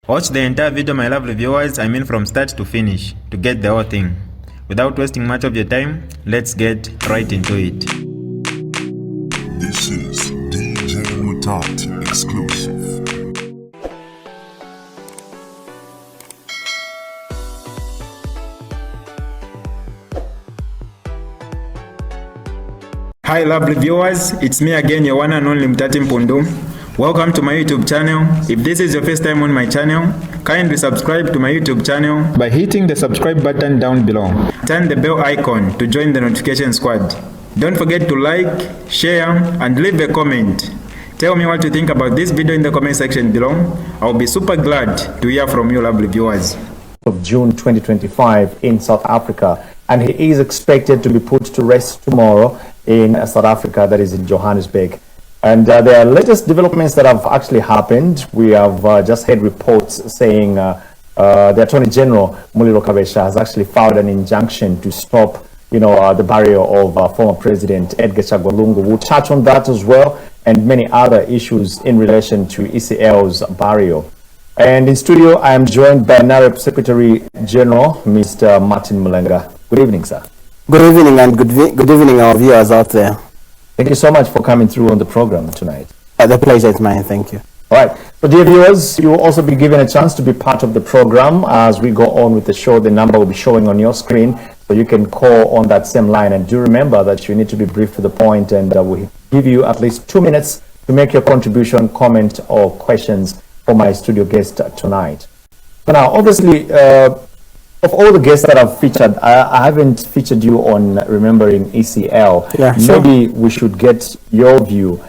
Watch the entire video, my lovely viewers, from start to finish, to get the whole thing. Without wasting much of your time, let's get right into it. This is DJ Mutati exclusive. Hi lovely viewers, it's me again, your one and only Mutati Mpundu. Welcome to my YouTube channel. If this is your first time on my channel, kindly subscribe to my YouTube channel by hitting the subscribe button down below. Turn the bell icon to join the notification squad. Don't forget to like, share, and leave a comment. Tell me what you think about this video in the comment section below. I'll be super glad to hear from you lovely viewers. Of June 2025 in South Africa, and he is expected to be put to rest tomorrow in South Africa, that is in Johannesburg. And there are latest developments that have actually happened. We have just had reports saying the Attorney General, Muliro Kabesha, has actually filed an injunction to stop, the burial of former President Edgar Lungu. We'll touch on that as well, and many other issues in relation to ECL's burial. And in studio, I am joined by NAREP Secretary General, Mr. Martin Mulenga. Good evening, sir. Good evening, and good evening, our viewers out there. Thank you so much for coming through on the program tonight. The pleasure is mine. Thank you. All right. So, dear viewers, you will also be given a chance to be part of the program as we go on with the show. The number will be showing on your screen, so you can call on that same line. And do remember that you need to be brief to the point, and we'll give you at least 2 minutes to make your contribution, comment, or questions for my studio guest tonight. So now, obviously, of all the guests that I've featured, I haven't featured you on remembering ECL. Yeah, sure. Maybe we should get your view.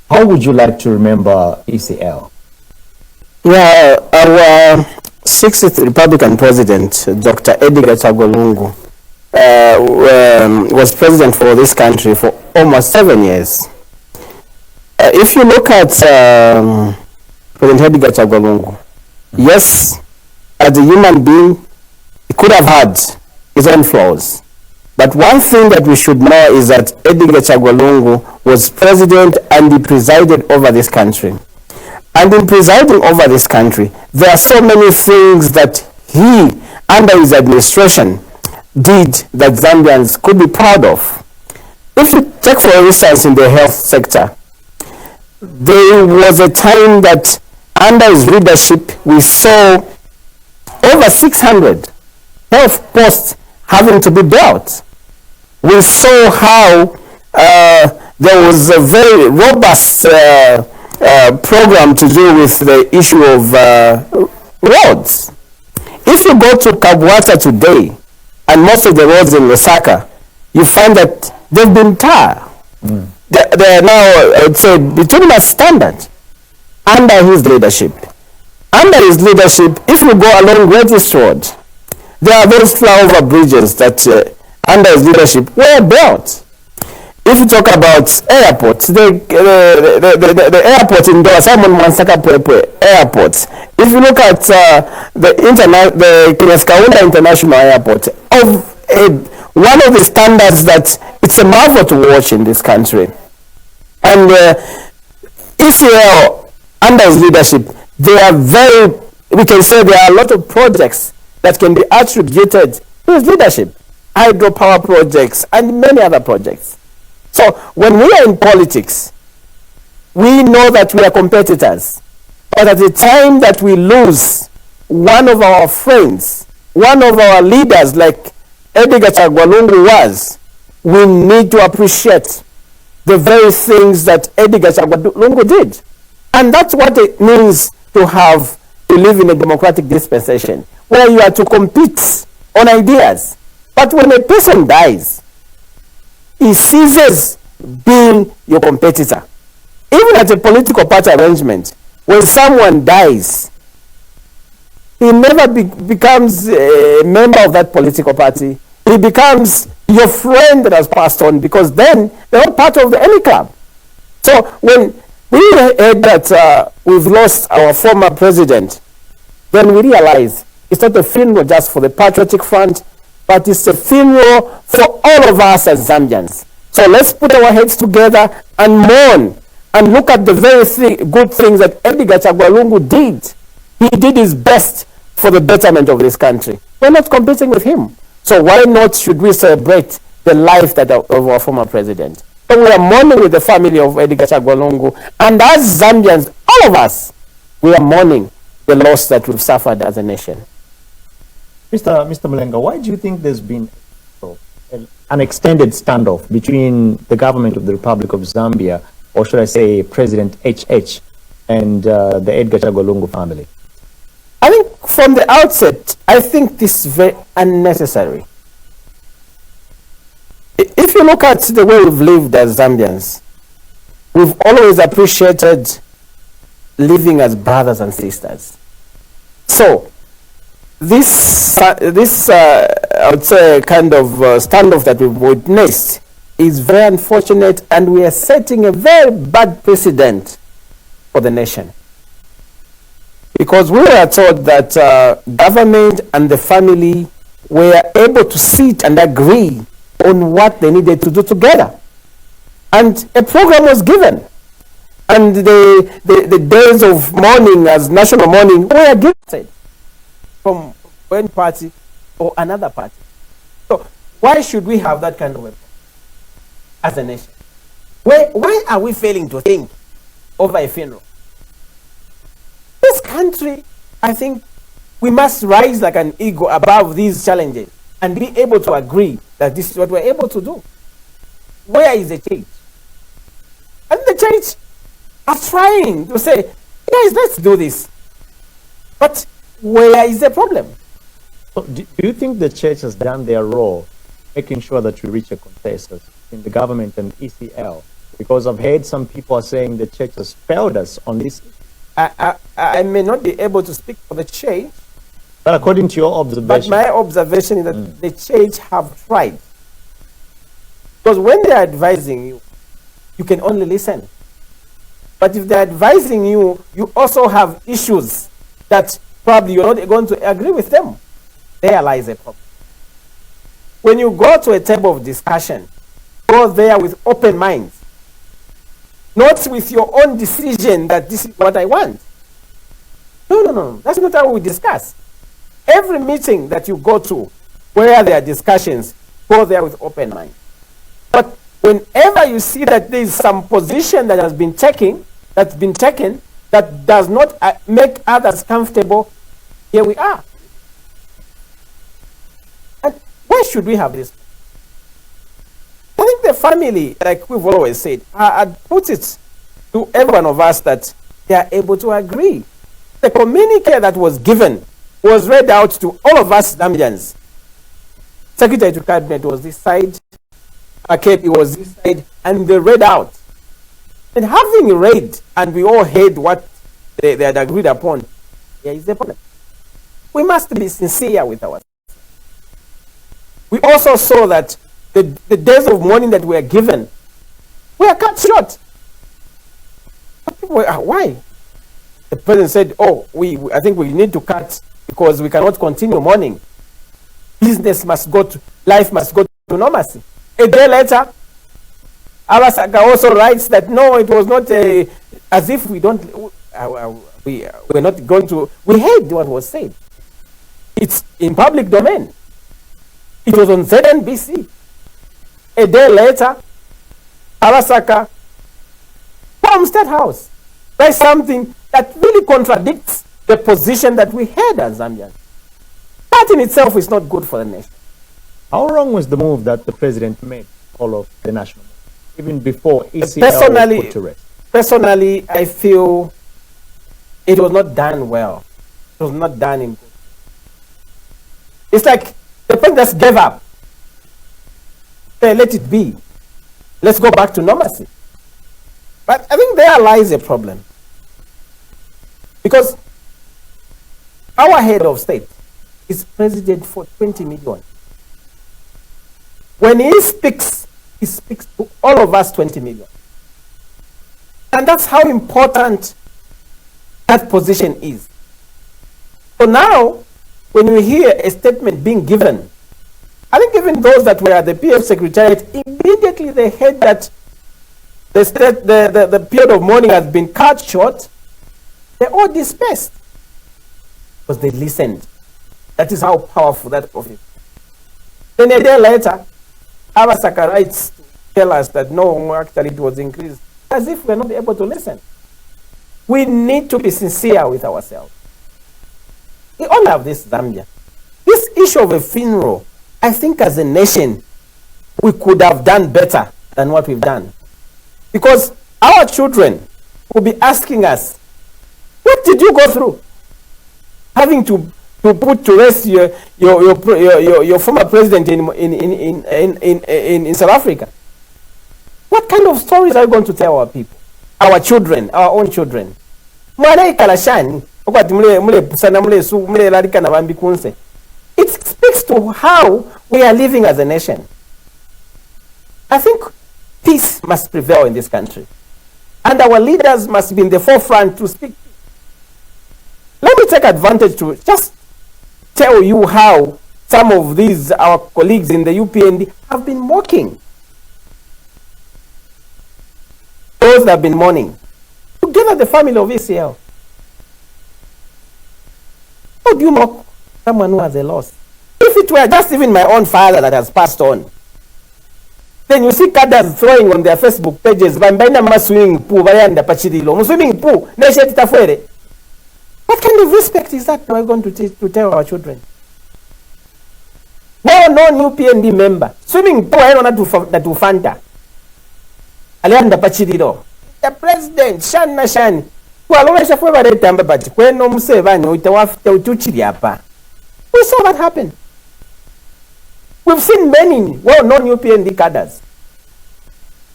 How would you like to remember ECL? Yeah, our 60th Republican President, Dr. Edgar Lungu, was president for this country for almost 7 years. If you look at President Edgar Lungu, yes, as a human being, he could have had his own flaws. But one thing that we should know is that Edgar Lungu was president and he presided over this country. And in presiding over this country, there are so many things that he, under his administration, did that Zambians could be proud of. If you take, for instance, in the health sector, there was a time that under his leadership, we saw over 600 health posts having to be built. We saw how there was a very robust program to do with the issue of roads. If you go to Kabwata today, and most of the roads in Lusaka, you find that they've been tarred. They are now, I would say, between standard under his leadership. Under his leadership, if you go along Regis Road, there are those flyover bridges that under his leadership were built. If you talk about airports, the airport in Doha, Simon Mwansaka Pwepwe Airport, if you look at the Kinyaskaunda International Airport, one of the standards that it's a marvel to watch in this country. And ECL, under his leadership, we can say there are a lot of projects that can be attributed to his leadership, hydropower projects and many other projects. So when we are in politics, we know that we are competitors. But at the time that we lose one of our friends, one of our leaders like Edgar Lungu was, we need to appreciate the very things that Edgar Lungu did. And that's what it means to live in a democratic dispensation, where you are to compete on ideas. But when a person dies, he ceases being your competitor. Even at a political party arrangement, when someone dies, he never becomes a member of that political party. He becomes your friend that has passed on, because then they're not part of any club. So when we heard that we've lost our former president, then we realize it's not a funeral just for the Patriotic Front, but it's a funeral for all of us as Zambians. So let's put our heads together and mourn and look at the very good things that Edgar Lungu did He did his best for the betterment of this country. We're not competing with him. So why not should we celebrate the life of our former president? So we are mourning with the family of Edgar Lungu, and as Zambians, all of us, we are mourning the loss that we've suffered as a nation. Mr. Mulenga, why do you think there's been an extended standoff between the government of the Republic of Zambia, or should I say President HH, and the Edgar Lungu family? I think from the outset, I think this is very unnecessary. If you look at the way we've lived as Zambians, we've always appreciated living as brothers and sisters. So, this I would say, kind of standoff that we've witnessed is very unfortunate, and we are setting a very bad precedent for the nation. Because we were told that government and the family were able to sit and agree on what they needed to do together. And a program was given. And the days of mourning as national mourning were given from one party or another party. So why should we have that kind of a as a nation? Why are we failing to think over a funeral? This country, I think we must rise like an eagle above these challenges and be able to agree that this is what we're able to do. Where is the change? And the church are trying to say, guys, let's do this. But where is the problem? So do you think the church has done their role, making sure that we reach a consensus in the government and ECL? Because I've heard some people are saying the church has failed us on this. I may not be able to speak for the church, but according to your observation. But my observation is that the church have tried. Because when they are advising you, you can only listen. But if they're advising you, you also have issues that probably you're not going to agree with them. There lies a problem. When you go to a table of discussion, go there with open minds. Not with your own decision that this is what I want. No. That's not how we discuss. Every meeting that you go to where there are discussions, go there with open mind. But whenever you see that there is some position that has been taken, that does not make others comfortable, here we are. And why should we have this? I think the family, like we've always said, put it to every one of us that they are able to agree. The communique that was given was read out to all of us Zambians. Secretary to Cabinet was this side, Akepi was this side, and they read out. And having read, and we all heard what they had agreed upon, there is the problem. We must be sincere with ourselves. We also saw that the days of mourning that were given were cut short. But people were, why? The president said, I think we need to cut because we cannot continue mourning. Business must go to, life must go to normalcy. A day later, Arasaka also writes that no, it was not as if we don't, we're not going to, we heard what was said. It's in public domain. It was on ZNBC. A day later, Arasaka from State House writes something that really contradicts the position that we had as Zambians. That in itself is not good for the nation. How wrong was the move that the president made all of the national movement, even before ECL was put to rest? Personally, I feel it was not done well. It was not done in good. It's like the president just gave up. Hey, let it be. Let's go back to normalcy. But I think there lies a problem. Because our head of state is president for 20 million. When he speaks to all of us 20 million. And that's how important that position is. So now, when you hear a statement being given, I think even those that were at the PF Secretariat, immediately they heard that the period of mourning has been cut short. They all dispersed. because they listened. That is how powerful that prophet. Then a day later, our Sacarites tell us that no, actually it was increased. As if we're not able to listen. We need to be sincere with ourselves. We all have this Zambia. This issue of a funeral, I think as a nation, we could have done better than what we've done. Because our children will be asking us, what did you go through? Having to put to rest your former president in South Africa. What kind of stories are you going to tell our people? Our children, our own children. It speaks to how we are living as a nation. I think peace must prevail in this country. And our leaders must be in the forefront to speak. Let me take advantage to just tell you how some of these, our colleagues in the UPND, have been mocking. Those that have been mourning. Together the family of ECL. How do you mock someone who has a loss? If it were just even my own father that has passed on, then you see cadres throwing on their Facebook pages, swimming pool, swimming pool, what kind of respect is that we're going to tell our children? No UPND member, swimming pool, I don't know that to Fanta. Alianda Pachidilo. The president, Shani. We saw that happen. We've seen many well-known UPND cadres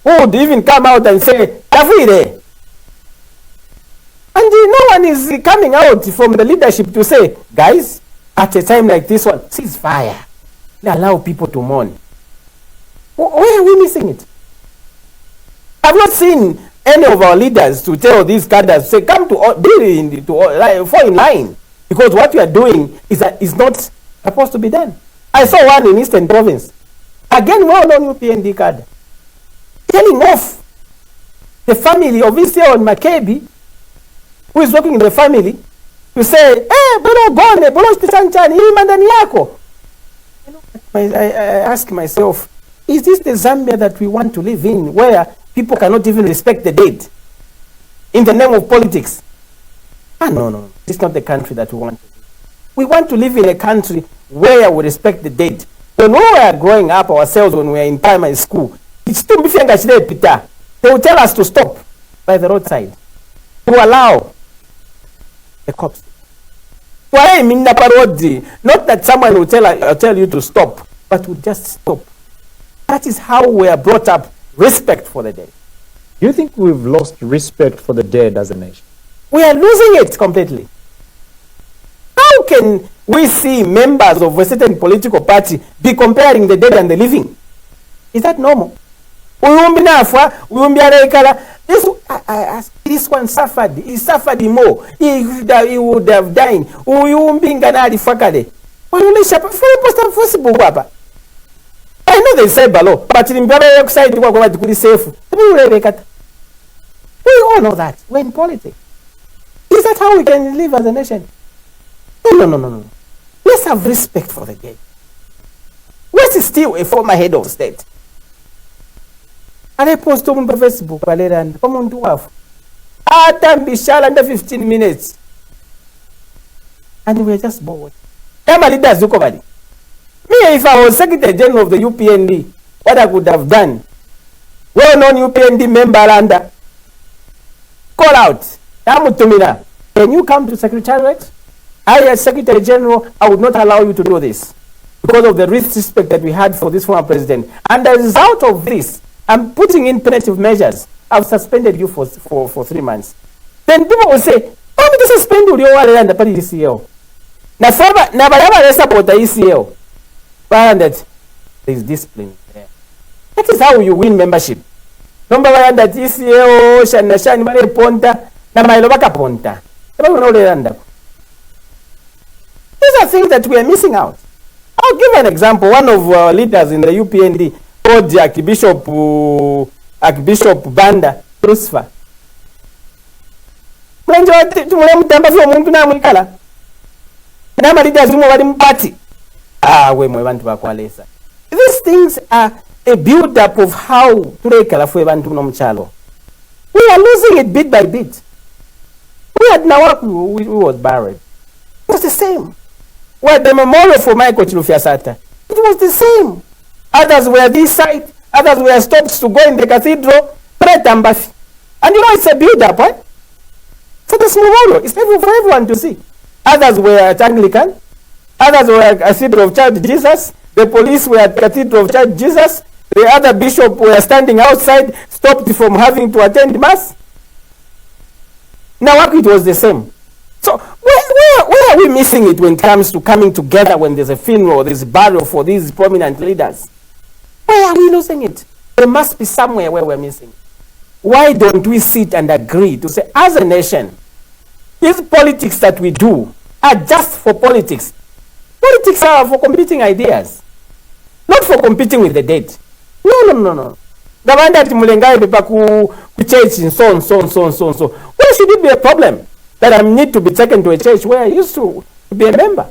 who would even come out and say, Davide. And no one is coming out from the leadership to say, guys, at a time like this one, cease fire. They allow people to mourn. Where are we missing it? I've not seen any of our leaders to tell these cadres, say, come to fall in line. Because what you are doing is not supposed to be done. I saw one in Eastern Province. Again, well-known UPND card. Telling off the family of ECL and Makebi, who is working in the family, to say, hey, I ask myself, is this the Zambia that we want to live in, where people cannot even respect the dead in the name of politics? No. This is not the country that we want to live. We want to live in a country where we respect the dead. When we were growing up ourselves, when we were in primary school, they will tell us to stop by the roadside, to allow the cops. Not that someone will tell you to stop, but will just stop. That is how we are brought up, respect for the dead. Do you think we've lost respect for the dead as a nation? We are losing it completely. How can we see members of a certain political party be comparing the dead and the living? Is that normal? This one suffered. He suffered more. He would have died. I know they say below, but in the side, we be safe. We all know that. We're in politics. Is that how we can live as a nation? No. Let's have respect for the dead. West is still a former head of state. And I post on Facebook, and come on to have. Under 15 minutes. And we're just bored. Me, if I was Secretary General of the UPND, what I could have done, well-known UPND member under, call out, can you come to Secretariat? I, as Secretary General, I would not allow you to do this because of the respect that we had for this former president. And as a result of this, I'm putting in punitive measures. I've suspended you for 3 months. Then people will say, how did you suspend you and the party ECL? Now, support the ECL. But that there is discipline there. That is how you win membership. Number one, that ECL, Shani, Mare Ponta, Namailobaka Ponta. These are things that we are missing out. I'll give an example. One of our leaders in the UPND, called Archbishop Banda, Lucifer. nama leaders umwe bali mu party we mwe bantu bakwalesa. These things are a build up of how tulekala fwe bantu no mchalo. We are losing it bit by bit. We had Nawak who was buried. It was the same. We had the memorial for Michael Chilufiasata. It was the same. Others were this side. Others were stopped to go in the cathedral. And you know, it's a build-up, right? For this memorial. It's for everyone to see. Others were at Anglican. Others were at Cathedral of Child Jesus. The police were at Cathedral of Child Jesus. The other bishop were standing outside, stopped from having to attend Mass. Now, it was the same. So, where are we missing it when it comes to coming together when there's a funeral, there's a burial for these prominent leaders? Where are we losing it? There must be somewhere where we're missing it. Why don't we sit and agree to say, as a nation, these politics that we do are just for politics. Politics are for competing ideas, not for competing with the dead. No. Gavanda timulengai pepa ku church and so on. Why should it be a problem that I need to be taken to a church where I used to be a member?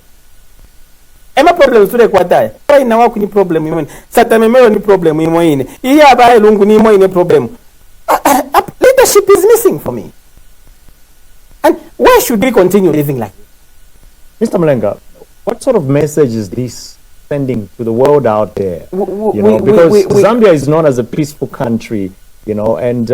Ema problem sure kwataye. Why na waku ni problem imwe. Satamemero ni problem imwe ine. Iya ba Lungu ni imwe ine problem. Leadership is missing for me. And why should we continue living like this? Mr. Mlenga, what sort of message is this sending to the world out there? Because Zambia is known as a peaceful country, and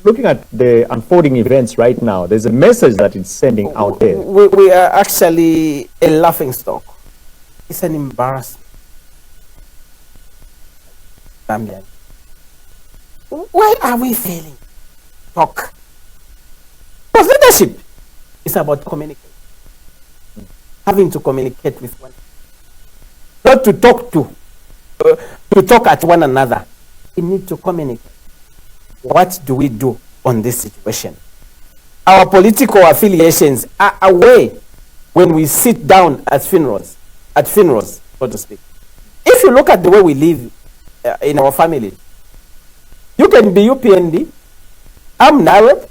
looking at the unfolding events right now, there's a message that it's sending out there. We are actually a laughing stock. It's an embarrassment. Zambian. Why are we failing? Talk. Because leadership is about communication. Having to communicate with one another. Not to talk to talk at one another. We need to communicate. What do we do on this situation? Our political affiliations are away when we sit down at funerals, so to speak. If you look at the way we live in our family, you can be UPND. I'm Nareb.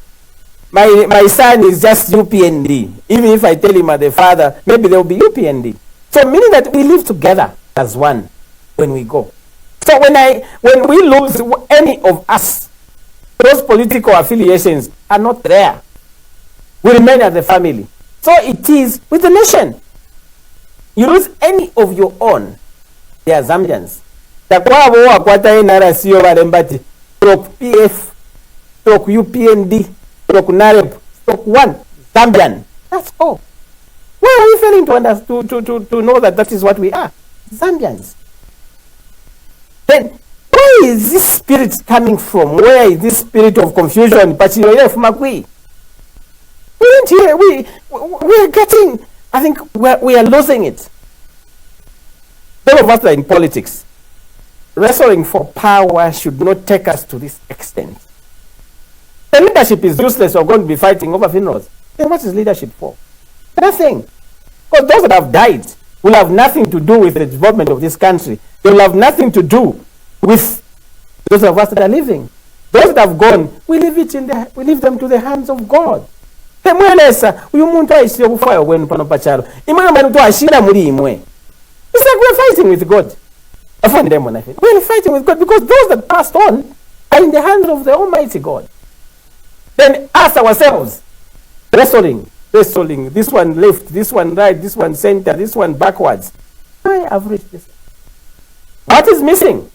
My son is just UPND. Even if I tell him as the father, maybe there will be UPND. So meaning that we live together as one when we go. So when we lose any of us, those political affiliations are not there. We remain as a family. So it is with the nation. You lose any of your own, they are Zambians. Takwabo wakwata NRC overembati, stroke PF, stroke UPND, stroke NAREP, stroke one, Zambian. That's all. Why are we failing to know that is what we are? Zambians. Then, where is this spirit coming from? Where is this spirit of confusion? We are getting, I think we are losing it. All of us that are in politics. Wrestling for power should not take us to this extent. The leadership is useless. We're going to be fighting over funerals. Then what is leadership for? Nothing. Because those that have died will have nothing to do with the development of this country. They will have nothing to do with those of us that are living. Those that have gone, we leave them to the hands of God. It's like we're fighting with God. We're fighting with God because those that passed on are in the hands of the Almighty God. Then ask ourselves, wrestling, this one left, this one right, this one center, this one backwards. I have reached this. What is missing?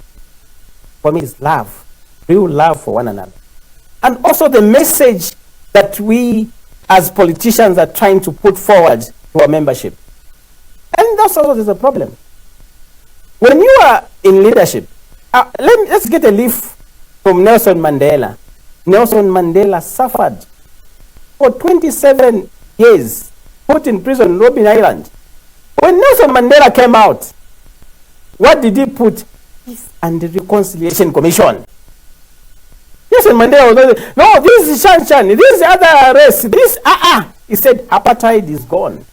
For me is love, real love for one another. And also the message that we as politicians are trying to put forward to our membership. And that's also there's a problem. When you are in leadership, let's get a leaf from Nelson Mandela. Nelson Mandela suffered for 27 years, put in prison in Robben Island. When Nelson Mandela came out, what did he put? Peace and Reconciliation Commission. Nelson Mandela was no, this is Shanshan, this is other race, this, He said, apartheid is gone.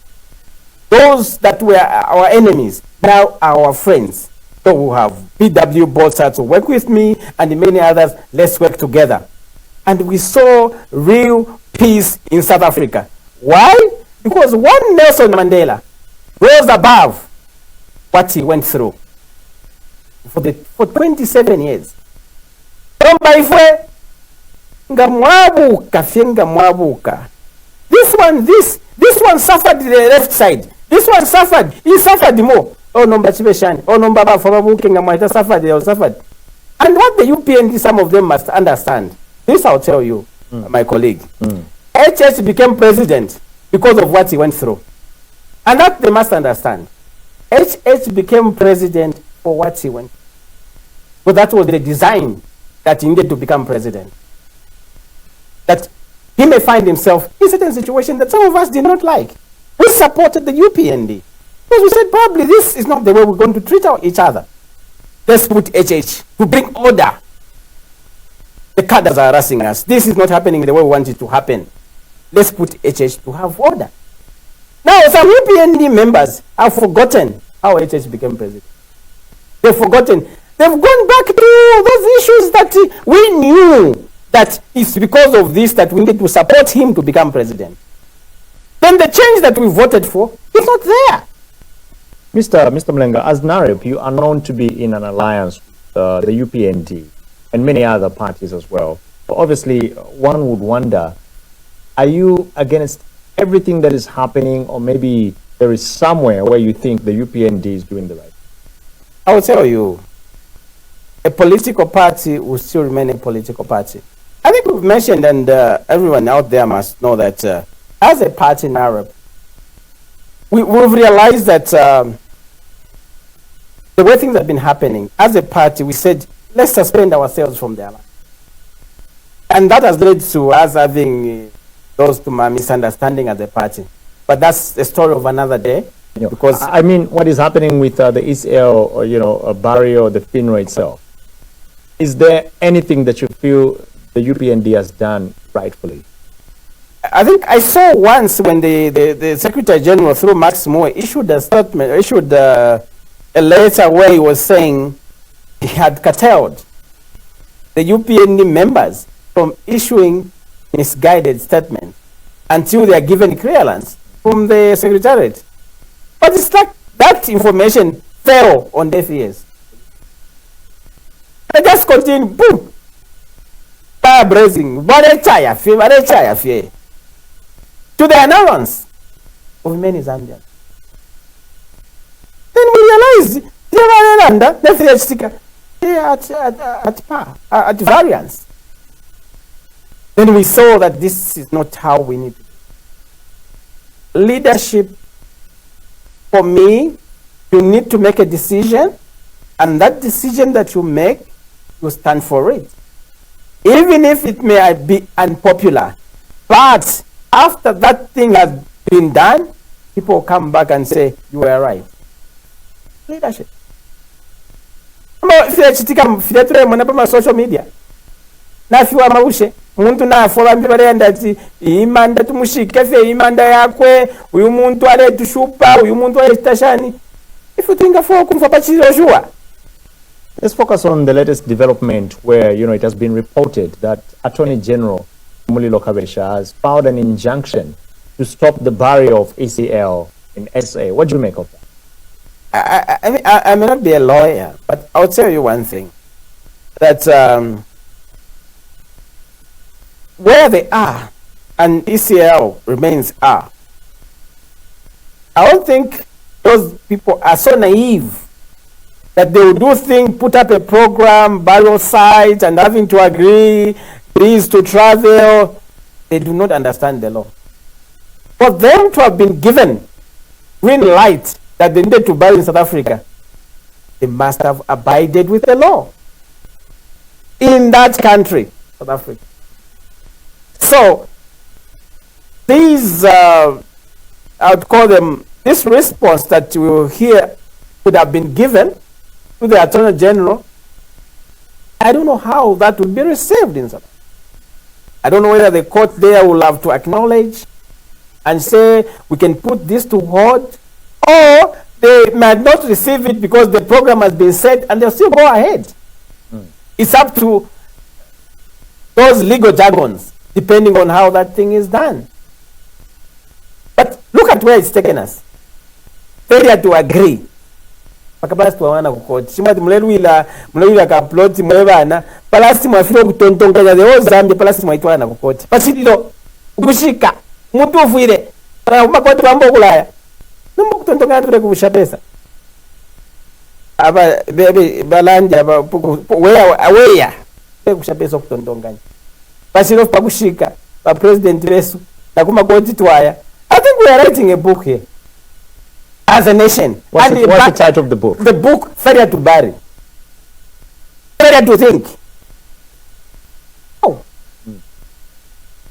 Those that were our enemies now are our friends. So we have PW Bosa to work with me and many others. Let's work together. And we saw real peace in South Africa. Why? Because one Nelson Mandela rose above what he went through for 27 years. Romba ifwe ngamwabuka fye ngamwabuka. This one suffered the left side. This one suffered. He suffered more. Oh no, Bachibeshani. Oh no, Baba Fababuke ngamwaita suffered. They all suffered. And what the UPND, some of them must understand. This I'll tell you, my colleague. HS became president because of what he went through. And that they must understand. HS became president for what he went through. But that was the design that he needed to become president. That he may find himself in certain situations that some of us did not like. We supported the UPND. Because we said probably this is not the way we're going to treat each other. Let's put HH to bring order. The cadres are harassing us. This is not happening the way we want it to happen. Let's put HH to have order. Now, some UPND members have forgotten how HH became president. They've forgotten. They've gone back to those issues that we knew that it's because of this that we need to support him to become president. Then the change that we voted for is not there. Mr. Mlenga, as NAREP, you are known to be in an alliance with the UPND and many other parties as well. So obviously, one would wonder, are you against everything that is happening, or maybe there is somewhere where you think the UPND is doing the right? I will tell you, a political party will still remain a political party. I think we've mentioned, and everyone out there must know that as a party in NAREP, we've realized that the way things have been happening, as a party, we said, let's suspend ourselves from the alliance. And that has led to us having those to my misunderstanding at the party. But that's the story of another day. Because I mean, what is happening with the ECL, or, Burry or the FINRA itself? Is there anything that you feel the UPND has done rightfully? I think I saw once when the Secretary General, through Max Moore, issued a statement, issued a letter where he was saying he had curtailed the UPND members from issuing misguided statements until they are given clearance from the Secretariat. But it's like that information fell on deaf ears. I just continue, boom, fire blazing, to the annoyance of many Zambians. Then we realized they are at variance. Then we saw that this is not how we need to do. Leadership, for me, you need to make a decision, and that decision that you make, you stand for it. Even if it may be unpopular. But after that thing has been done, people come back and say, you were right. Leadership. Social media. Na fiwa maushe, muntu na afola mbibare ndati imanda tumushike fe imanda yakwe, uyu muntu ale tushupa, uyu muntu ale tashani. If you think of kumfapachiro. Let's focus on the latest development where, it has been reported that Attorney General Mulilo Kabesha has filed an injunction to stop the barrier of ECL in SA. What do you make of that? I may not be a lawyer, but I'll tell you one thing. That where they are and ECL remains are, I don't think those people are so naive that they will do things, put up a program, burial site, and having to agree, agrees to travel. They do not understand the law. For them to have been given green light that they needed to bury in South Africa, they must have abided with the law in that country, South Africa. So, these, I would call them, this response that you will hear could have been given to the Attorney General. I don't know how that will be received in South Africa. I don't know whether the court there will have to acknowledge and say, we can put this to hold, or they might not receive it because the program has been set and they'll still go ahead. It's up to those legal jargons, depending on how that thing is done. But look at where it's taken us. failure to agree pakabasi twawana kukoti chimati mulelwila ka plot mwebana palasi mwafire kutontonganya the whole Zambia palasi mwaitwana kukoti pasililo ukushika mutu ufire para makoti wambo kulaya nombo kutontonganya tule kubusha pesa aba bebe balanja aba where kusha pesa kutontonganya pasilo pakushika pa president lesu na kumakoti twaya. I think we are writing a book here as a nation. What's the title of the book? The book, Failure to Burry. Failure to think. Oh.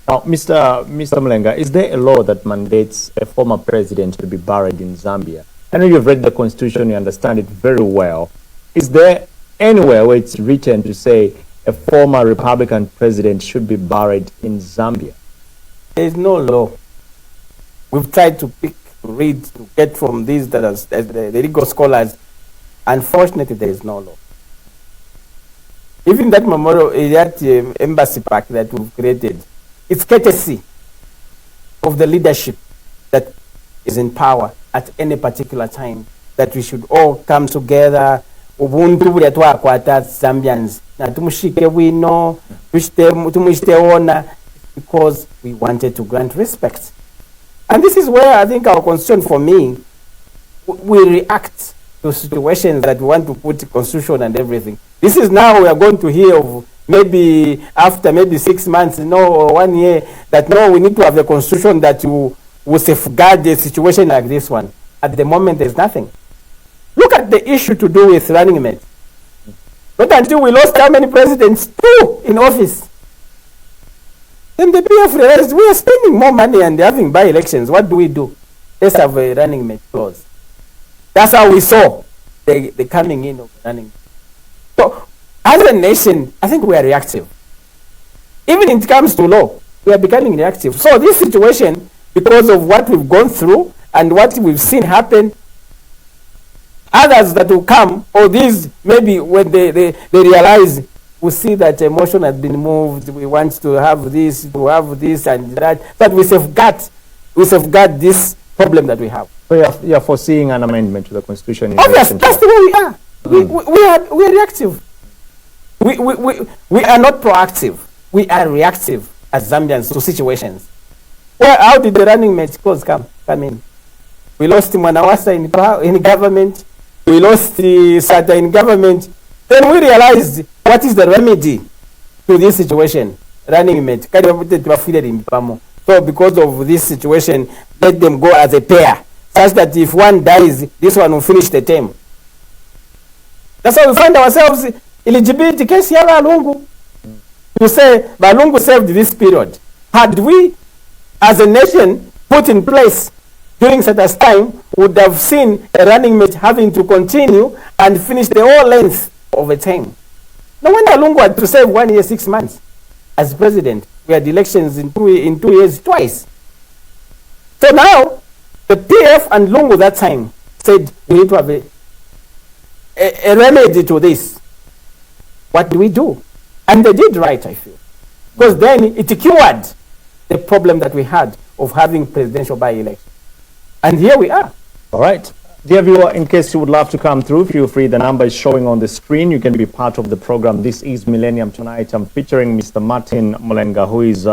Now, Mr. Mlenga, is there a law that mandates a former president to be buried in Zambia? I know you've read the Constitution, you understand it very well. Is there anywhere where it's written to say a former Republican president should be buried in Zambia? There is no law. We've tried to read, to get from these that are the legal scholars. Unfortunately, there is no law. Even that memorial, that embassy park that we've created, it's courtesy of the leadership that is in power at any particular time, that we should all come together. Ubuntu buli atwakwata Zambians na tumushike wino tumushite ona, because we wanted to grant respect. And this is where I think our constitution, for me, we react to situations that we want to put constitution and everything. This is now we are going to hear of, maybe after maybe 6 months, or 1 year, that no, we need to have a constitution that will safeguard a situation like this one. At the moment, there's nothing. Look at the issue to do with running mate. Not until we lost how many presidents? 2 in office. Then the PF realized we are spending more money and having by-elections. What do? Let's have a running mate clause. That's how we saw the coming in of running mate. So, as a nation, I think we are reactive. Even when it comes to law, we are becoming reactive. So this situation, because of what we've gone through and what we've seen happen, others that will come, or these maybe when they realize, we see that emotion has been moved, we want to have this and that, but we safeguard this problem that we have. So you're foreseeing an amendment to the Constitution? Obviously, that's the way we are. We are reactive. We are not proactive. We are reactive as Zambians to situations. Well, how did the running mate clause come in? We lost Mwanawasa in government. We lost Sata in government. Then we realized, what is the remedy to this situation? Running mate. So because of this situation, let them go as a pair, such that if one dies, this one will finish the term. That's how we find ourselves. Eligibility case here, Lungu. You say, Lungu served this period. Had we, as a nation, put in place during such time, would have seen a running mate having to continue and finish the whole length of a term. No wonder Lungu had to serve 1 year, 6 months as president. We had elections in 2 years twice. So now, the PF and Lungu that time said we need to have a remedy to this. What do? And they did right, I feel. Because then it cured the problem that we had of having presidential by-election. And here we are. All right. Dear viewer, in case you would love to come through, feel free. The number is showing on the screen. You can be part of the program. This is Millennium Tonight. I'm featuring Mr. Martin Mlenga, who is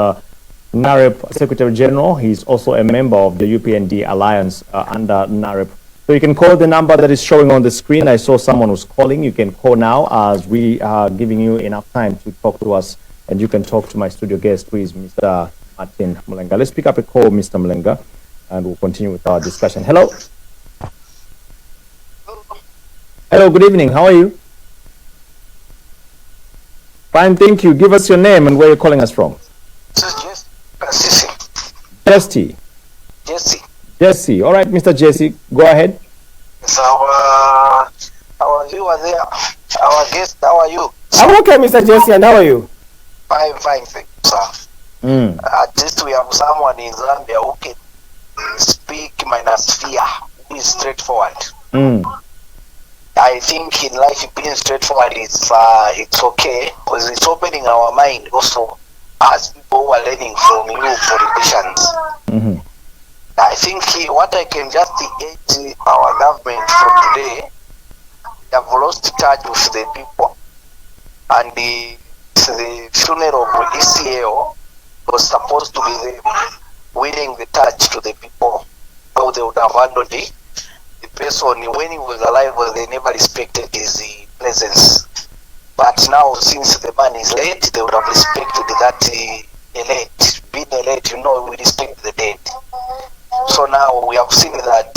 NAREP Secretary General. He's also a member of the UPND Alliance under NAREP. So you can call the number that is showing on the screen. I saw someone was calling. You can call now, as we are giving you enough time to talk to us, and you can talk to my studio guest, who is Mr. Martin Mlenga. Let's pick up a call, Mr. Mlenga, and we'll continue with our discussion. Hello. Hello, good evening. How are you? Fine, thank you. Give us your name and where you're calling us from. Jesse. Jesse. All right, Mr. Jesse, go ahead. So, our viewer there, our guest, how are you? I'm okay, Mr. Jesse, and how are you? Fine, thank you, sir. At least we have someone in Zambia who can speak minus fear, who is straightforward. I think in life being straightforward it's okay, because it's opening our mind also as people who are learning from you politicians. I think what I can just urge our government from today, they have lost touch with the people, and the funeral of ECL was supposed to be them winning the touch to the people, how they would have handled the person when he was alive. They never respected his presence, but now since the man is late, they would have respected that being elect, we respect the dead. So now we have seen that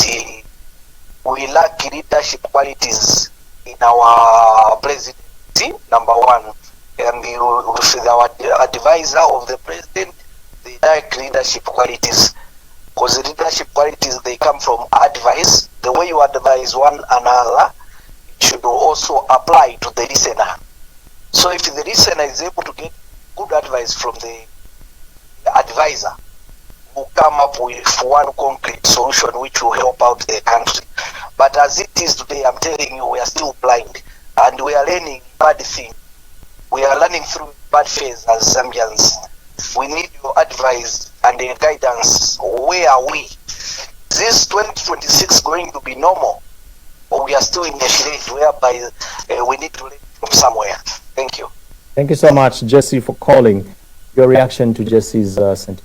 we lack leadership qualities in our presidency, number one, and with our advisor of the president, they lack leadership qualities. Because the leadership qualities, they come from advice. The way you advise one another, it should also apply to the listener. So if the listener is able to get good advice from the advisor, will come up with one concrete solution which will help out the country. But as it is today, I'm telling you, we are still blind, and we are learning bad things. We are learning through bad phase as Zambians. We need your advice and your guidance. Where are we? Is this 2026 going to be normal, or we are still in a stage whereby we need to learn from somewhere? Thank you. Thank you so much, Jesse, for calling. Your reaction to Jesse's sentiment?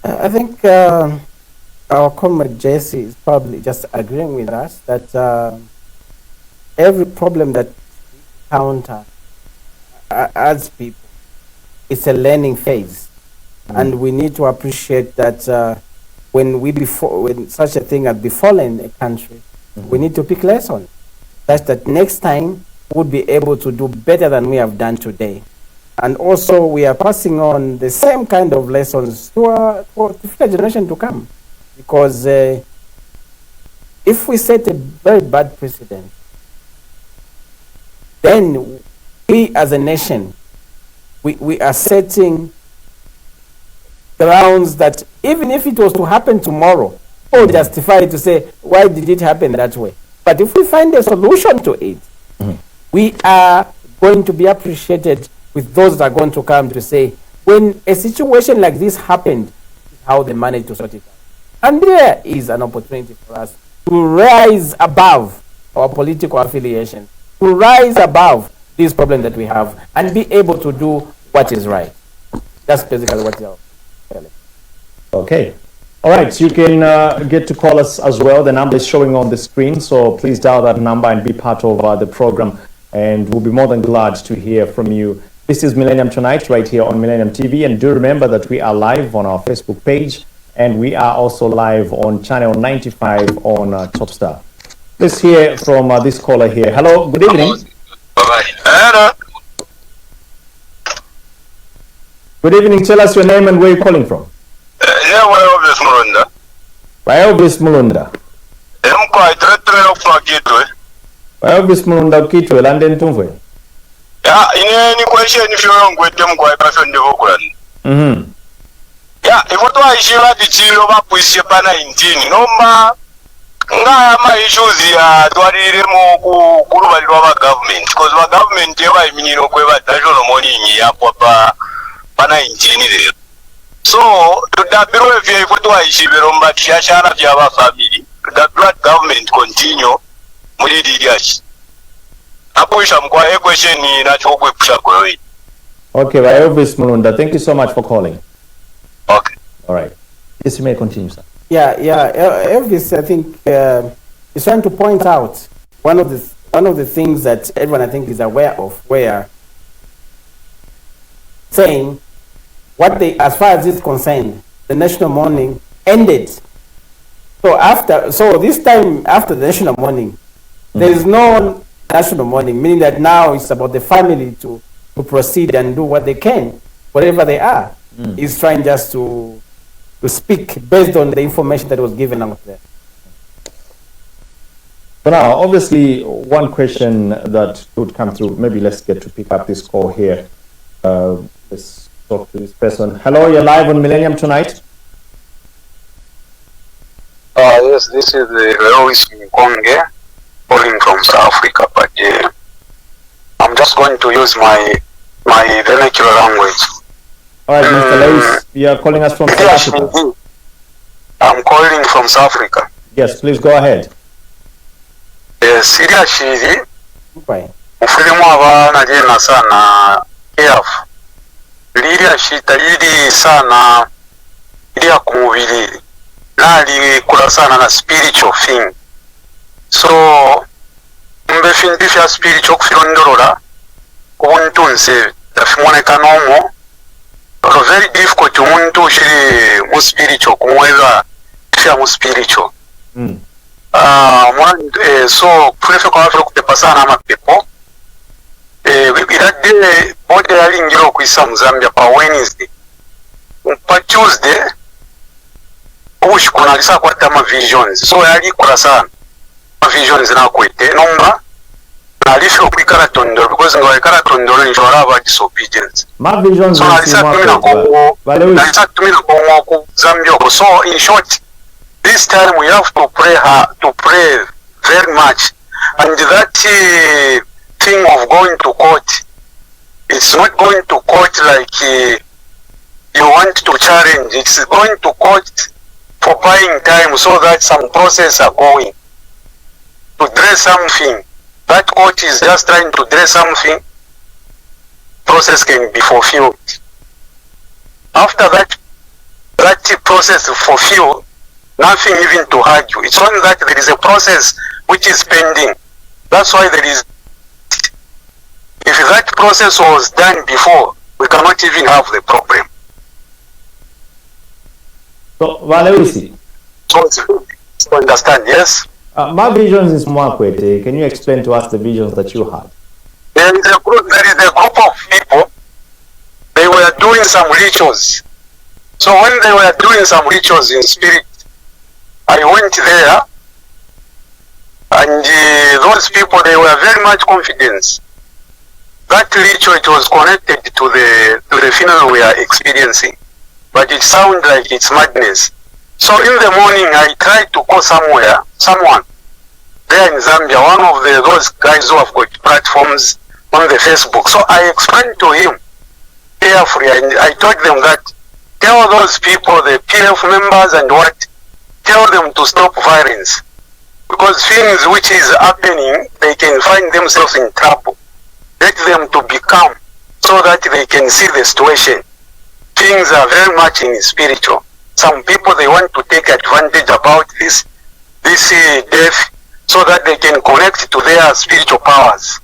I think our comrade Jesse is probably just agreeing with us that every problem that we encounter as people, it's a learning phase, and we need to appreciate that when such a thing has befallen a country, we need to pick lessons, such that next time we'll be able to do better than we have done today. And also, we are passing on the same kind of lessons to the future generation to come. Because if we set a very bad precedent, then we as a nation, we are setting grounds that even if it was to happen tomorrow, we'll justify it to say, why did it happen that way? But if we find a solution to it, we are going to be appreciated with those that are going to come to say, when a situation like this happened, how they managed to sort it out. And there is an opportunity for us to rise above our political affiliation, to rise above this problem that we have, and be able to do what is right. That's basically what you're telling. Okay. All right, you can get to call us as well. The number is showing on the screen, so please dial that number and be part of the program, and we'll be more than glad to hear from you. This is Millennium Tonight right here on Millennium TV, and do remember that we are live on our Facebook page, and we are also live on channel 95 on Topstar. Let's hear from this caller here. Hello, good evening. Hello. Good evening, tell us your name and where you're calling from. Yeah, Elvis Mulunda. Elvis Mulunda. Elvis Mulunda Kitwe, London Tumwe. Yeah, in any question, if you don't get them quite person the Oakland. Yeah, if what I share the chill over with Sepana 19, no ma issues here to our government, because our government ever mean no national money in here papa 19. So to the bureau of your photo I share but Shashana Java family, the black government continue Mudi. Okay, Elvis Mulunda, thank you so much for calling. Okay. All right. Yes, you may continue, sir. Yeah. Elvis, I think, is trying to point out one of the things that everyone, I think, is aware of, where saying as far as it's concerned, the national mourning ended. So this time after the national mourning, there is no national mourning, meaning that now it's about the family to proceed and do what they can, whatever they are. He's trying just to speak based on the information that was given out there. But now, obviously, one question that would come through, maybe let's get to pick up this call here. Let's talk to this person. Hello, you're live on Millennium Tonight. Yes, this is Louis Mkonge, calling from South Africa, but I'm just going to use my vernacular language. All right, Mr. Lewis, you are calling us from South Africa. I'm calling from South Africa. Yes, please go ahead. Yes, iliya shiri Right. mufilimu abana jena sana careful. Liliya shita lili sana iliya kumubili nali kula sana na spiritual thing. So mbe fintu fya spiritual kufilondolola kubuntu nse tafimwoneka nomo very difficult umuntu ushiri mu spiritual kumweza fya mu spiritual. So kulefe kwa wafilo kutepa sana amapepo iradde bode yalingira okwisa mu Zambia pa Wednesday pa Tuesday obushikuna alisa kwata ama visions so yali kula sana ama visions nakwete nomba nalifira okwikala tondolo because nga waikala tondolo nshobora aba disobedience My visions so nalisa tumina kongo ku Zambia oko. So in short this time we have to pray very much, and that thing of going to court, it's not going to court like you want to challenge. It's going to court for buying time so that some process are going to dress something. That court is just trying to dress something. Process can be fulfilled. After that process fulfilled, nothing even to argue. It's only that there is a process which is pending. That's why there is. If that process was done before, we cannot even have the problem. So, Valeusi, So understand, yes? my visions is Mwakwete. Can you explain to us the visions that you had? There is a group of people, they were doing some rituals. So when they were doing some rituals in spirit, I went there, and those people, they were very much confident. That ritual, it was connected to the funeral we are experiencing, but it sounded like it's madness. So in the morning, I tried to call someone there in Zambia, one of those guys who have got platforms on the Facebook. So I explained to him carefully, and I told them that tell those people, the PF members and what, tell them to stop violence, because things which is happening, they can find themselves in trouble. Let them to be calm so that they can see the situation. Things are very much in spiritual. Some people, they want to take advantage about this death so that they can connect to their spiritual powers.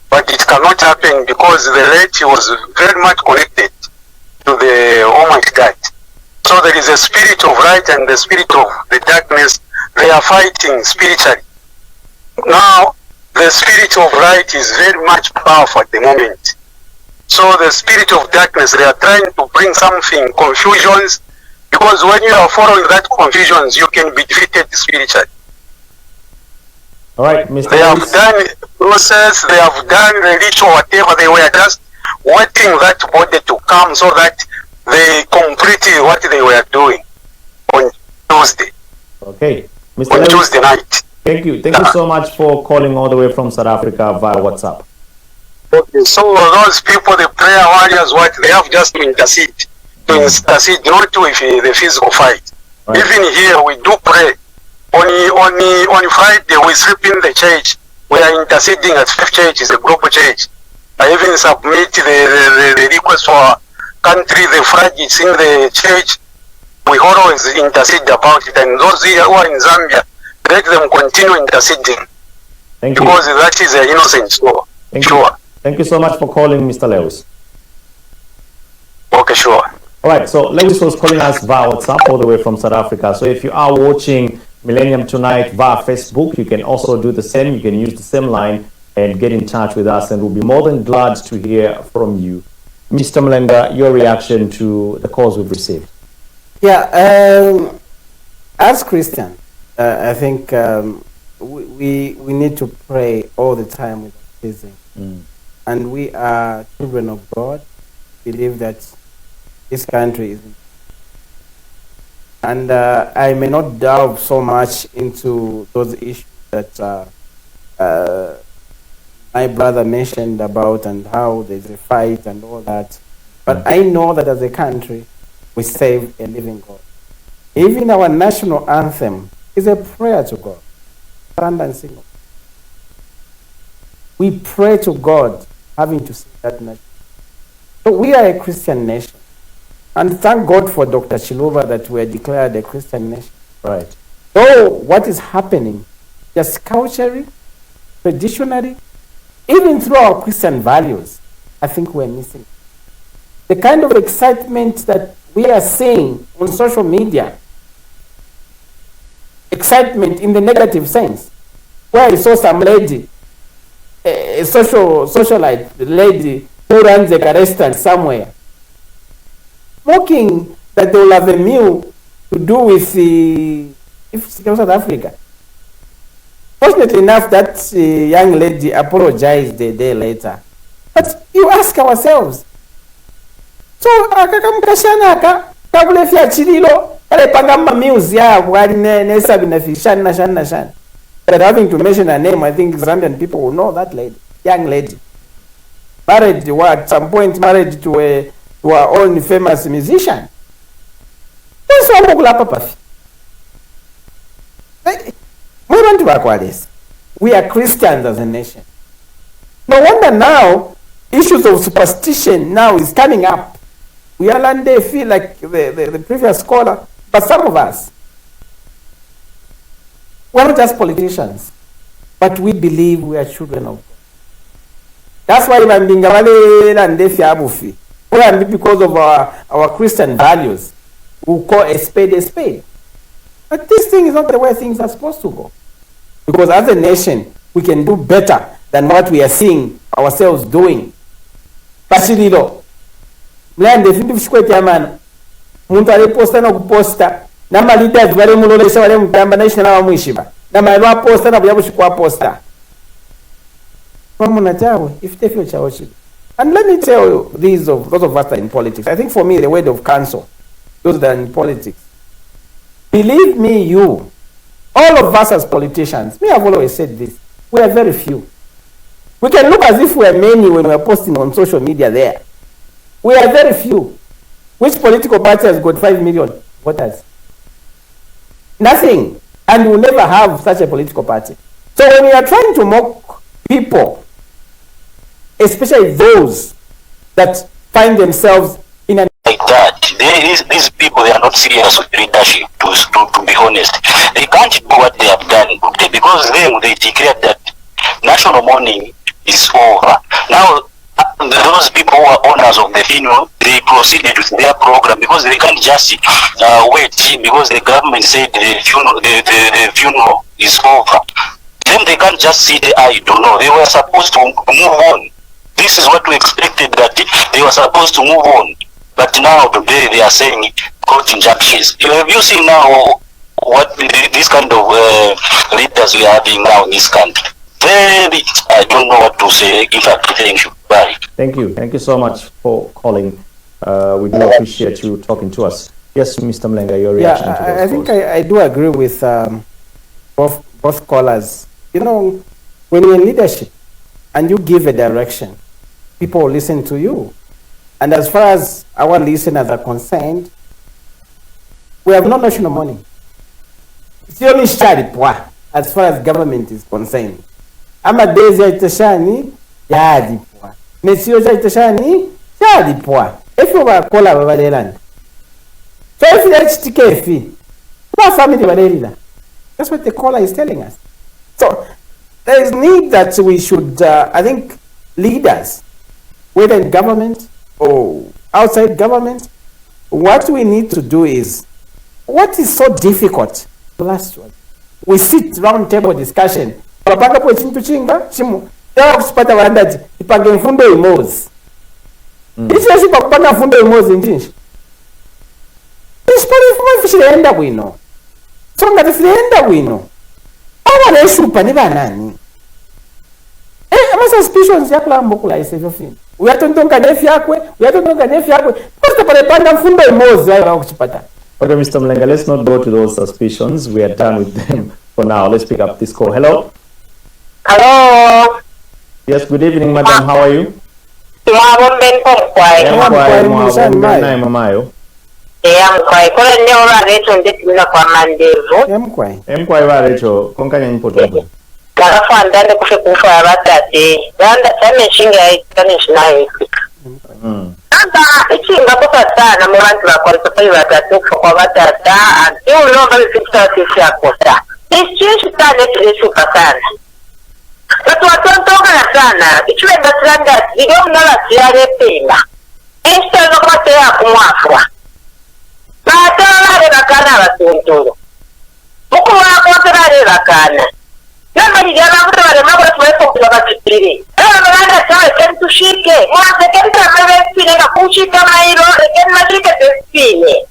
But it cannot happen because the lady was very much connected to the Almighty God. So there is a spirit of light and the spirit of the darkness. They are fighting spiritually. Now, the spirit of light is very much powerful at the moment. So the spirit of darkness, they are trying to bring something, confusions, because when you are following that confusions, you can be defeated spiritually. All right, Mr. They have Lewis. done process, they have done the ritual, whatever, they were just waiting that body to come so that they completed what they were doing on Tuesday. Okay, Mr. On Lewis, Tuesday night. thank you so much for calling all the way from South Africa via WhatsApp. Okay, so those people, the prayer warriors, what they have just to intercede, not with the physical fight. Right. Even here, we do pray. On Friday, we sleep in the church. We are interceding at Fifth Church, is a global church. I even submit the request for country, the flag is in the church. We always intercede about it, and those who are in Zambia, let them continue interceding. Thank you. Because that is an innocent soul. Thank Sure. you. Thank you so much for calling, Mr. Lewis. Okay, sure. All right, so Lewis was calling us via WhatsApp all the way from South Africa. So if you are watching Millennium Tonight via Facebook, you can also do the same. You can use the same line and get in touch with us, and we'll be more than glad to hear from you. Mr. Mlenda, your reaction to the calls we've received. Yeah, as Christian, I think we need to pray all the time with ceasing. And we are children of God, believe that this country is. And I may not delve so much into those issues that my brother mentioned about and how there's a fight and all that. But I know that as a country, we serve a living God. Even our national anthem is a prayer to God. Stand and sing. We pray to God having to sing that nation. So we are a Christian nation. And thank God for Dr. Chiluba that we are declared a Christian nation. Right. So what is happening, just culturally, traditionally, even through our Christian values, I think we're missing. The kind of excitement that we are seeing on social media, excitement in the negative sense, where I saw some lady, a socialite lady who runs a restaurant somewhere, mocking that they will have a meal to do with South Africa. Fortunately enough, that young lady apologized a day later. But you ask ourselves, so akakamukashanaka kabulefya chililo alepanga mamiuzi yabo ali nesa beneficial nashan. But having to mention her name, I think Zambian people will know that lady, young lady. Married, at some point married to our own famous musician. We are Christians as a nation. No wonder now issues of superstition now is coming up. We all under feel like the previous scholar, but some of us, we're not just politicians, but we believe we are children of God. That's why because of our Christian values, we call a spade a spade. But this thing is not the way things are supposed to go. Because as a nation, we can do better than what we are seeing ourselves doing. Bashirilo. Mlande findu fishkwete amana. Muntu aliposta na kuposta. Nama leaders wale mulolesha wale mtamba na ishi na mwishiba. Nama elwa posta na buyabu shikuwa posta. Mamuna chawe, ifitefio chawe shiba. And let me tell you, those of us that are in politics, I think for me, the word of counsel, those that are in politics, believe me, you, all of us as politicians, me, I've always said this, we are very few. We can look as if we are many when we are posting on social media there. We are very few. Which political party has got 5 million voters? Nothing. And we'll never have such a political party. So when we are trying to mock people, especially those that find themselves in an like that, these people, they are not serious with leadership, to be honest. They can't do what they have done because they declared that national mourning is over. Now those people who are owners of the funeral, they proceeded with their program because they can't just wait because the government said the funeral is over. Then they can't just see the idol. No, they were supposed to move on. This is what we expected, that they were supposed to move on. But now today they are saying court injunctions. Have you seen now what this kind of leaders we are having now in this country? Very, I don't know what to say. In fact, thank you. Bye. Thank you. Thank you so much for calling. We do appreciate you talking to us. Yes, Mr. Mlenga, your reaction to those I think I do agree with both callers. You know, when you're in leadership and you give a direction, people will listen to you. And as far as our listeners are concerned, we have no national money. It's only sharipwa as far as government is concerned. Ama days ya itashani, yadipwa. Mesio ya itashani, yadipwa. If you were call our land. So if you HTK fee, what family Valerina? That's what the caller is telling us. So there is need that we should, I think, leaders, whether in government or outside government, what we need to do is, what is so difficult? The last one, we sit round table discussion. Wapanga po chintu chinga chimu. Dawa kusipata waandaji ipange mfundo imozi. Ichi shipa kupanga mfundo imozi njinshi. Ispari fuma fishirenda wino. Songa fishirenda wino. Awa reshupa ni banani. Ama suspicions yakula mbokula isevyo fini. Uyatontonga nefi yakwe. Kosta pale panga mfundo imozi ayo kuchipata. Okay, Mr. Mlenga, let's not go to those suspicions. We are done with them for now. Let's pick up this call. Hello? Hello? Yes, good evening, madam. How are you? Yamkwai kola ne ora recho ndeti mina kwa mandevu. Emkwai barecho konkanya nyipoto. Karafa ndande kufe kufa abatate. Danda same shinga ikane shinaye. Anda ichinga kufa sana mu bantu bakoretse kuri batatu kwa batata. Iyo unomba bifite sisi yakota. Ichi cyane turishuka sana. Watu watontoka sana. Ichwe batranda iyo unabasiyare pena. Insta no kwate ya kumwafwa. Batala bakana batunturo. Muko wakontara bakana. Nama dijana kuto wale mabura tuwepo kubakitiri. Mwana sawa keni tushike. Mwana kenta mabesine na kushika mairo. Keni mashike tespine.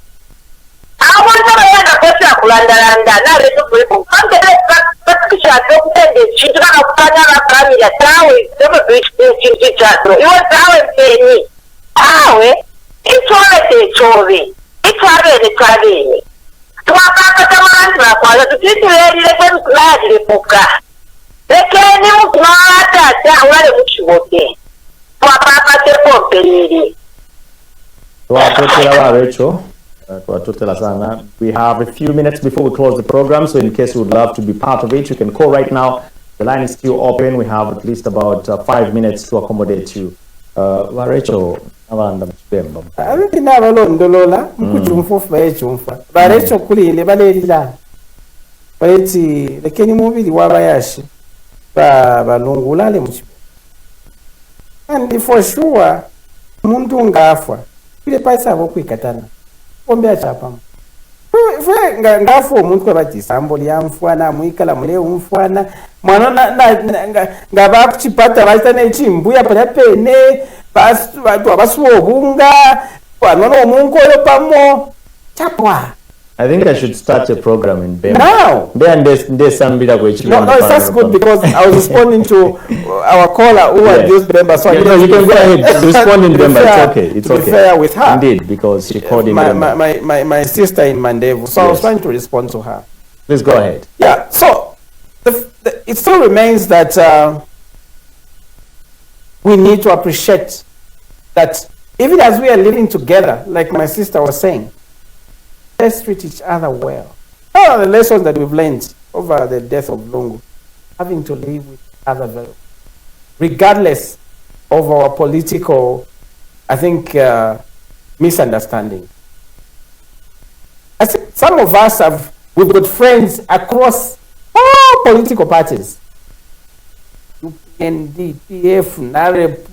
Awanta bayana kosa kulandalanda. Na reto kuwepo. Kante patikisha ato kutende. Chituka na kutanya bakani ya tawe. Sema kuishi chato. Iwa tawe mpeni. Awe. Itore techovi. Itare techovi. Tuwapaka tamanzi bakwaza tutitulelile kwetu kulajile puka. Lekeni mkumata wale mchiwote. Tuwapaka tepo mpelili. Tuwapotela barecho. Tuwatotela sana. We have a few minutes before we close the program, so in case you would love to be part of it, you can call right now. The line is still open. We have at least about 5 minutes to accommodate you. Barecho. Abiki nabalondolola mukujumfufu bayejumfa barecho kulile balelila bayeti lekeni mubili wabayashi balungulale muchibo and for sure umuntu ngafwa ile paisa abo kwikatana bombe achapa ngafu umuntu kwabatisambo lyamfwana muikala mule umfwana mwana ngabakuchipata basitana ichimbuya pene watu abasuobunga wanono omungu oyo pamo chapwa. I think I should start a program in Bemba. Now! No, that's good because I was responding to our caller who had used Bemba. So you can go ahead respond in Bemba. It's okay. It's okay. To be fair with her. Indeed, because she called in Bemba. My sister in Mandevu. So yes. I was trying to respond to her. Please go ahead. Yeah, so it still remains that we need to appreciate that even as we are living together, like my sister was saying, let's treat each other well. One of the lessons that we've learned over the death of Lungu, having to live with each other well, regardless of our political, I think, misunderstanding. I think some of us we've got friends across all political parties, UPND, PF, NAREP,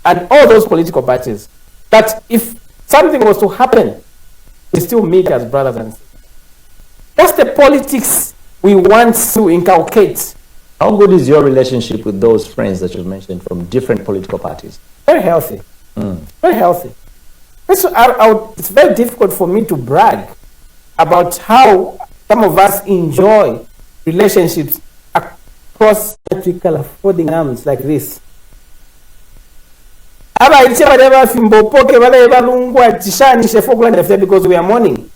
and all those political parties, that if something was to happen, we still meet as brothers and sisters. That's the politics we want to inculcate. How good is your relationship with those friends that you mentioned from different political parties? Very healthy. Very healthy. It's very difficult for me to brag about how some of us enjoy relationships across vertical folding arms like this. Because we are mourning.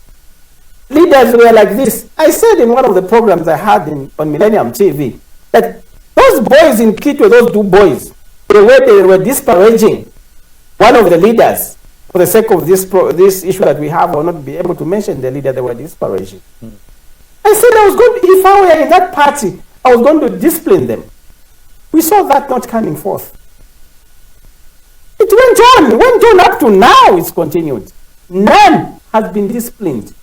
Leaders were like this. I said in one of the programs I had on Millennium TV that those boys in Kitwe, those two boys, the way they were disparaging one of the leaders for the sake of this issue that we have, I will not be able to mention the leader they were disparaging. I said if I were in that party, I was going to discipline them. We saw that not coming forth. It went on up to now, it's continued. None has been disciplined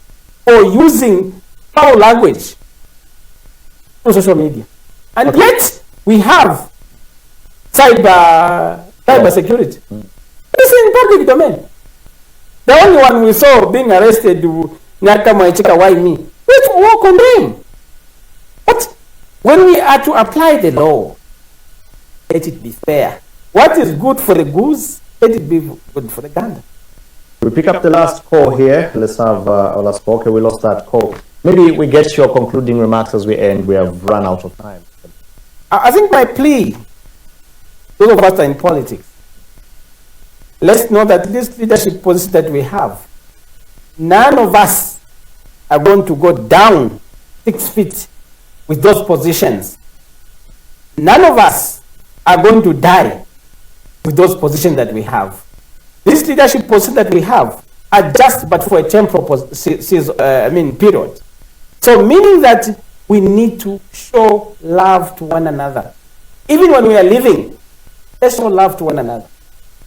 for using foul language on social media. And yet, we have cyber security. It's in public domain. The only one we saw being arrested, why me? Which we condemn. But when we are to apply the law, let it be fair. What is good for the goose, let it be good for the gander. We pick up the last call here. Let's have our last call. Okay, we lost that call. Maybe we get your concluding remarks as we end. We have run out of time. I think my plea, those of us are in politics, let's know that this leadership position that we have, none of us are going to go down 6 feet with those positions. None of us are going to die with those positions that we have. This leadership position that we have, are just but for a temporal period. So meaning that we need to show love to one another. Even when we are living, let's show love to one another.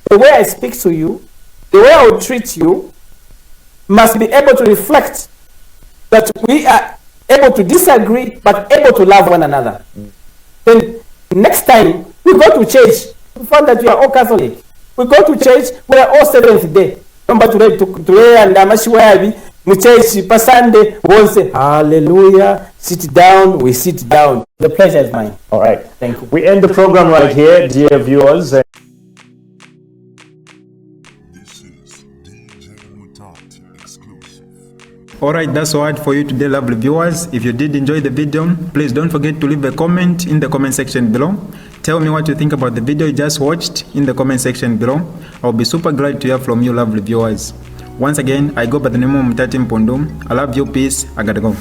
The way I speak to you, the way I will treat you, must be able to reflect that we are able to disagree, but able to love one another. Then next time we go to church, we find that we are all Catholic. We go to church, we are all Seventh Day. Remember today and church, per Sunday, we'll say, hallelujah, sit down, we sit down. The pleasure is mine. All right. Thank you. We end the program right here, dear viewers. This is DJ Mutati exclusive. Alright, that's all for you today, lovely viewers. If you did enjoy the video, please don't forget to leave a comment in the comment section below. Tell me what you think about the video you just watched in the comment section below. I'll be super glad to hear from you, lovely viewers. Once again, I go by the name of Mutati Mpundu. I love you, peace, I gotta go.